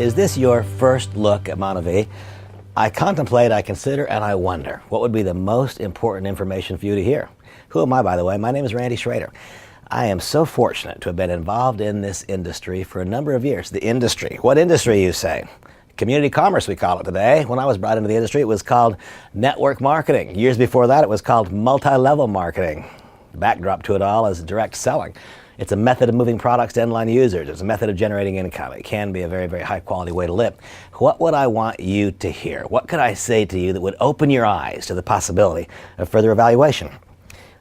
Is this your first look at MonaVie? I contemplate, I consider, and I wonder what would be the most important information for you to hear. Who am I, by the way? My name is Randy Schrader. I am so fortunate to have been involved in this industry for a number of years. The industry. What industry, you say? Community commerce, we call it today. When I was brought into the industry, it was called network marketing. Years before that, it was called multi-level marketing. The backdrop to it all is direct selling. It's a method of moving products to end-line users. It's a method of generating income. It can be a very, very high-quality way to live. What would I want you to hear? What could I say to you that would open your eyes to the possibility of further evaluation?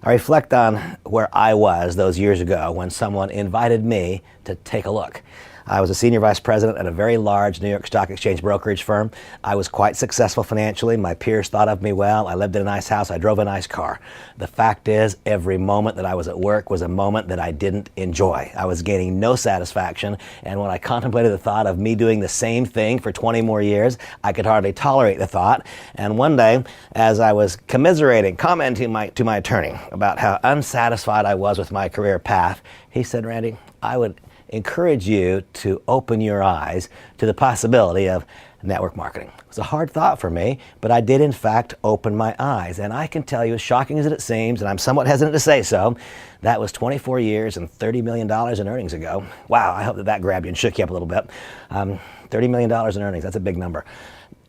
I reflect on where I was those years ago when someone invited me to take a look. I was a senior vice president at a very large New York Stock Exchange brokerage firm. I was quite successful financially. My peers thought of me well. I lived in a nice house. I drove a nice car. The fact is, every moment that I was at work was a moment that I didn't enjoy. I was gaining no satisfaction, and when I contemplated the thought of me doing the same thing for 20 more years, I could hardly tolerate the thought. And one day, as I was commenting to my attorney about how unsatisfied I was with my career path, he said, "Randy, I would encourage you to open your eyes to the possibility of network marketing." It was a hard thought for me, but I did in fact open my eyes. And I can tell you, as shocking as it seems, and I'm somewhat hesitant to say so, that was 24 years and $30 million in earnings ago. Wow, I hope that grabbed you and shook you up a little bit. $30 million in earnings, that's a big number.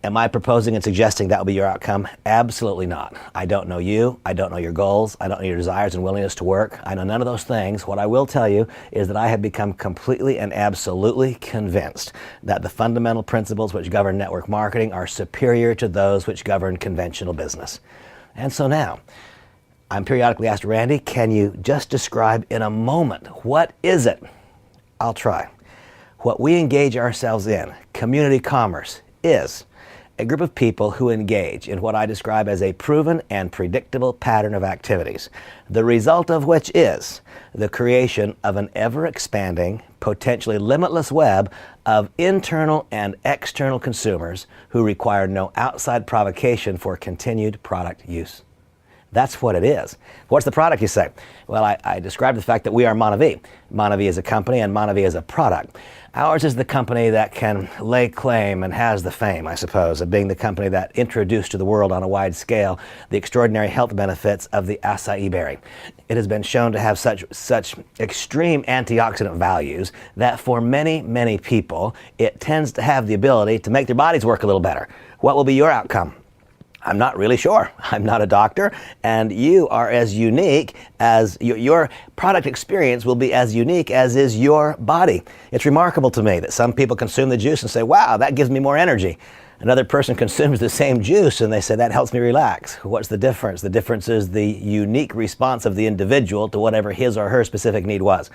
Am I proposing and suggesting that will be your outcome? Absolutely not. I don't know you. I don't know your goals. I don't know your desires and willingness to work. I know none of those things. What I will tell you is that I have become completely and absolutely convinced that the fundamental principles which govern network marketing are superior to those which govern conventional business. And so now, I'm periodically asked, "Randy, can you just describe in a moment, what is it?" I'll try. What we engage ourselves in, community commerce, is a group of people who engage in what I describe as a proven and predictable pattern of activities, the result of which is the creation of an ever-expanding, potentially limitless web of internal and external consumers who require no outside provocation for continued product use. That's what it is. What's the product, you say? Well, I described the fact that we are MonaVie. MonaVie is a company and MonaVie is a product. Ours is the company that can lay claim and has the fame, I suppose, of being the company that introduced to the world on a wide scale the extraordinary health benefits of the acai berry. It has been shown to have such extreme antioxidant values that for many, many people, it tends to have the ability to make their bodies work a little better. What will be your outcome? I'm not really sure. I'm not a doctor, and you are as unique as your product experience will be as unique as is your body. It's remarkable to me that some people consume the juice and say, "Wow, that gives me more energy." Another person consumes the same juice and they say, "That helps me relax." What's the difference? The difference is the unique response of the individual to whatever his or her specific need was.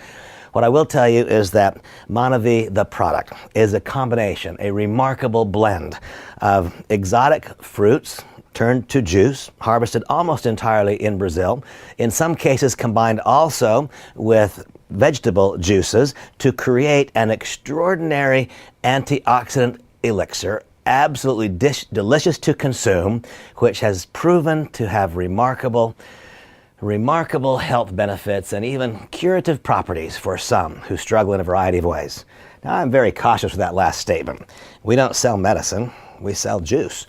What I will tell you is that MonaVie, the product, is a combination, a remarkable blend of exotic fruits turned to juice, harvested almost entirely in Brazil, in some cases combined also with vegetable juices to create an extraordinary antioxidant elixir, absolutely delicious to consume, which has proven to have remarkable health benefits and even curative properties for some who struggle in a variety of ways. Now, I'm very cautious with that last statement. We don't sell medicine, we sell juice.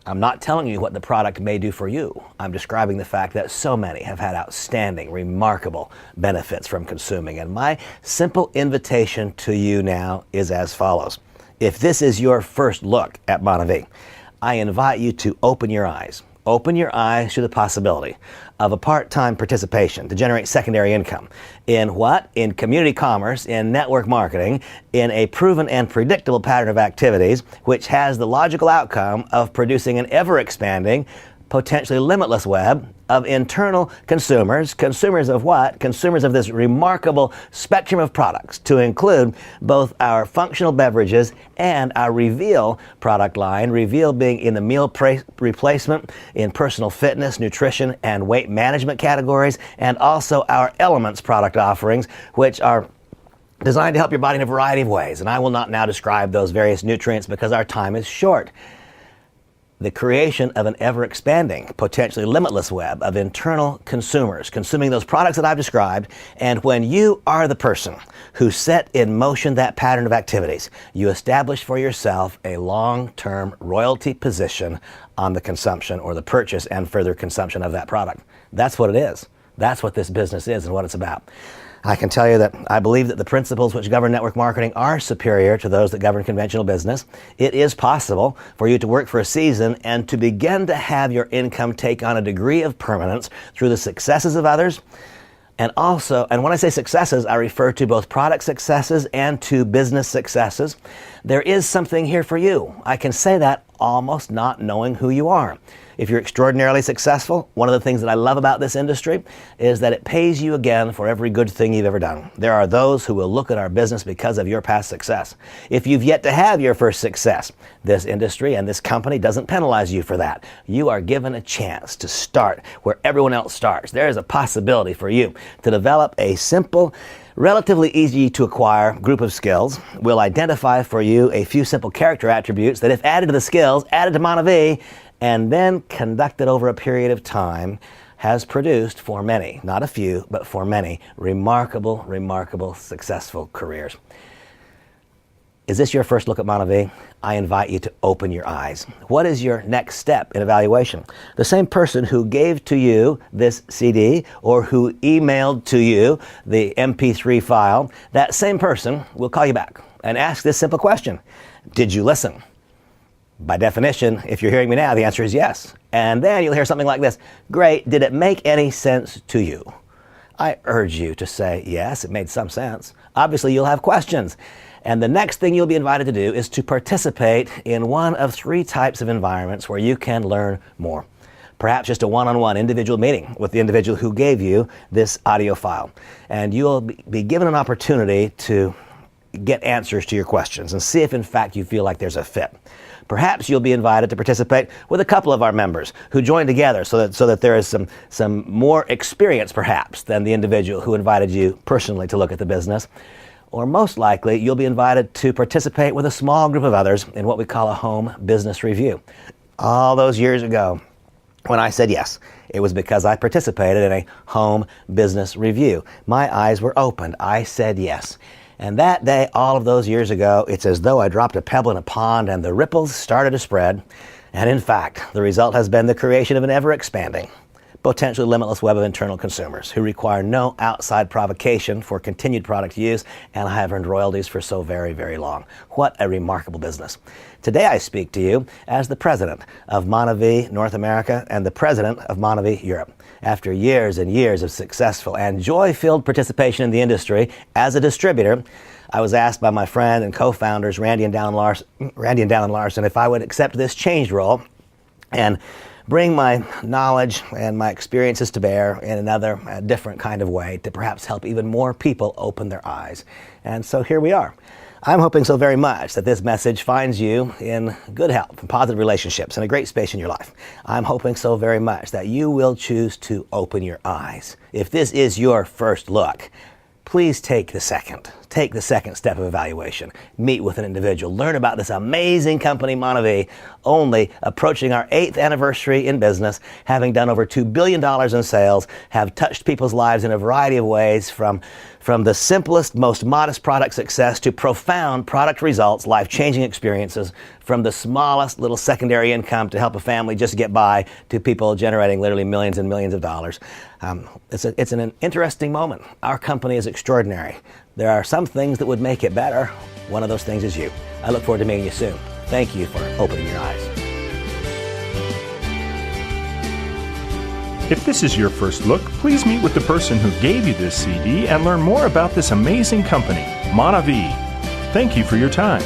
I'm not telling you what the product may do for you. I'm describing the fact that so many have had outstanding, remarkable benefits from consuming. And my simple invitation to you now is as follows. If this is your first look at MonaVie, I invite you to open your eyes. Open your eyes to the possibility of a part-time participation to generate secondary income. In what? In community commerce, in network marketing, in a proven and predictable pattern of activities, which has the logical outcome of producing an ever-expanding, potentially limitless web of internal consumers. Consumers of what? Consumers of this remarkable spectrum of products, to include both our functional beverages and our Reveal product line, Reveal being in the meal replacement, in personal fitness, nutrition, and weight management categories, and also our Elements product offerings, which are designed to help your body in a variety of ways. And I will not now describe those various nutrients because our time is short. the creation of an ever-expanding, potentially limitless web of internal consumers consuming those products that I've described. And when you are the person who set in motion that pattern of activities, you establish for yourself a long-term royalty position on the consumption or the purchase and further consumption of that product. That's what it is. That's what this business is and what it's about. I can tell you that I believe that the principles which govern network marketing are superior to those that govern conventional business. It is possible for you to work for a season and to begin to have your income take on a degree of permanence through the successes of others. And when I say successes, I refer to both product successes and to business successes. There is something here for you. I can say that almost not knowing who you are. If you're extraordinarily successful, one of the things that I love about this industry is that it pays you again for every good thing you've ever done. There are those who will look at our business because of your past success. If you've yet to have your first success, this industry and this company doesn't penalize you for that. You are given a chance to start where everyone else starts. There is a possibility for you to develop a simple, relatively easy to acquire group of skills. We'll identify for you a few simple character attributes that, if added to the skills, added to MonaVie, and then conducted over a period of time, has produced for many, not a few, but for many, remarkable, successful careers. Is this your first look at MonaVie? I invite you to open your eyes. What is your next step in evaluation? The same person who gave to you this CD or who emailed to you the MP3 file, that same person will call you back and ask this simple question: did you listen? By definition, if you're hearing me now, the answer is yes. And then you'll hear something like this: great, did it make any sense to you? I urge you to say, yes, it made some sense. Obviously, you'll have questions. And the next thing you'll be invited to do is to participate in one of three types of environments where you can learn more. Perhaps just a one-on-one individual meeting with the individual who gave you this audio file. And you'll be given an opportunity to get answers to your questions and see if in fact you feel like there's a fit. Perhaps you'll be invited to participate with a couple of our members who join together so that there is some more experience perhaps than the individual who invited you personally to look at the business. Or most likely, you'll be invited to participate with a small group of others in what we call a home business review. All those years ago, when I said yes, it was because I participated in a home business review. My eyes were opened. I said yes. And that day, all of those years ago, it's as though I dropped a pebble in a pond and the ripples started to spread. And in fact, the result has been the creation of an ever-expanding, potentially limitless web of internal consumers who require no outside provocation for continued product use, and I have earned royalties for so very, very long. What a remarkable business. Today I speak to you as the president of MonaVie North America and the president of MonaVie Europe. After years and years of successful and joy-filled participation in the industry as a distributor, I was asked by my friend and co-founders Randy and Dallin Larson if I would accept this changed role and bring my knowledge and my experiences to bear in another different kind of way to perhaps help even more people open their eyes. And so here we are. I'm hoping so very much that this message finds you in good health and positive relationships and a great space in your life. I'm hoping so very much that you will choose to open your eyes. If this is your first look, please take the second step of evaluation. Meet with an individual. Learn about this amazing company, MonaVie, only approaching our 8th anniversary in business, having done over $2 billion in sales, have touched people's lives in a variety of ways, from the simplest, most modest product success to profound product results, life-changing experiences, from the smallest little secondary income to help a family just get by to people generating literally millions and millions of dollars. It's an interesting moment. Our company is extraordinary. There are some things that would make it better. One of those things is you. I look forward to meeting you soon. Thank you for opening your eyes. If this is your first look, please meet with the person who gave you this CD and learn more about this amazing company, MonaVie. Thank you for your time.